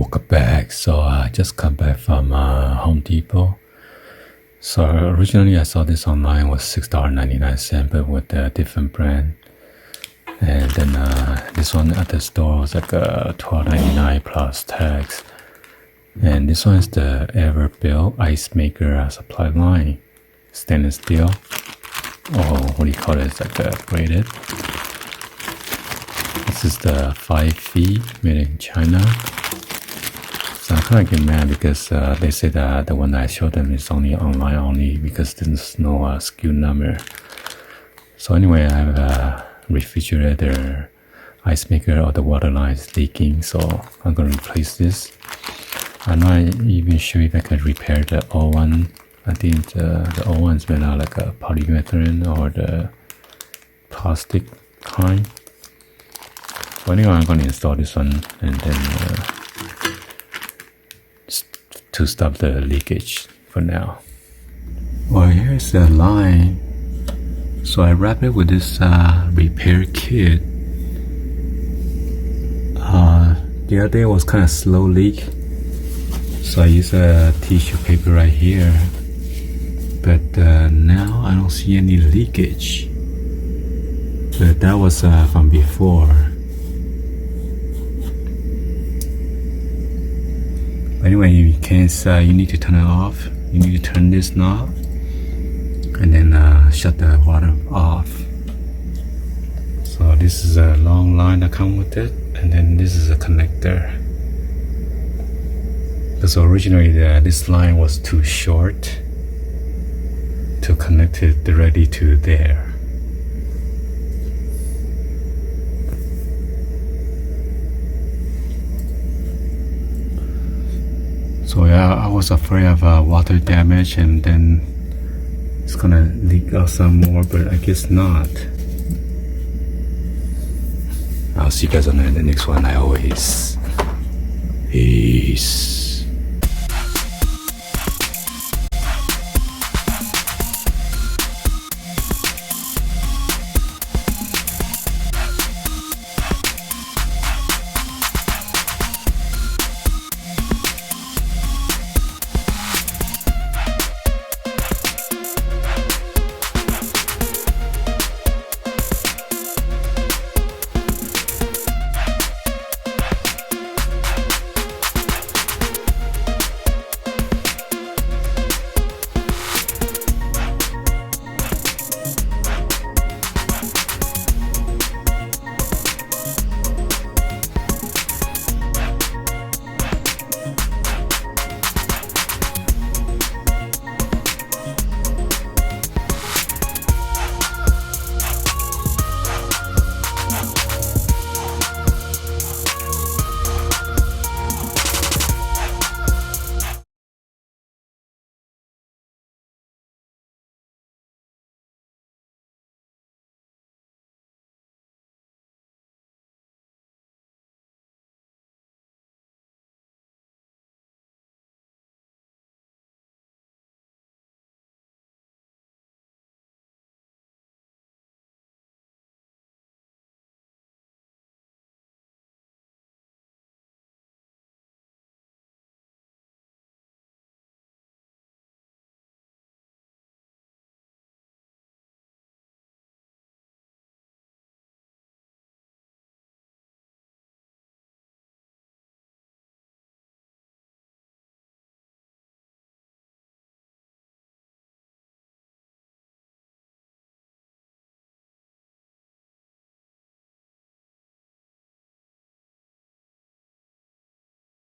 Welcome back. So I just come back from Home Depot. So originally I saw this online was $6.99, but with a different brand. And then this one at the store was like $12.99 plus tax. And this one is the Overpay ice maker supply line, stainless steel. Or what do you call it? It's like braided. This is the 5 feet made in China. So I kind of get mad because they say that the one that I showed them is only online only because there's no SKU number. So anyway, I have a refrigerator ice maker or the water line is leaking, so I'm going to replace this. I'm not even sure if I can repair the old one. I think the old one's made out like a polyurethane or the plastic kind. So anyway, I'm going to install this one and then to stop the leakage for now. Well, here's the line. So I wrap it with this repair kit. The other day was kind of slow leak, so I use a tissue paper right here. But now I don't see any leakage. But that was from before. Anyway, in case you need to turn it off, you need to turn this knob and then shut the water off. So this is a long line that comes with it, and then this is a connector. Because originally this line was too short to connect it directly to there. So yeah, I was afraid of water damage and then it's gonna leak out some more, but I guess not. I'll see you guys on the next one. Peace.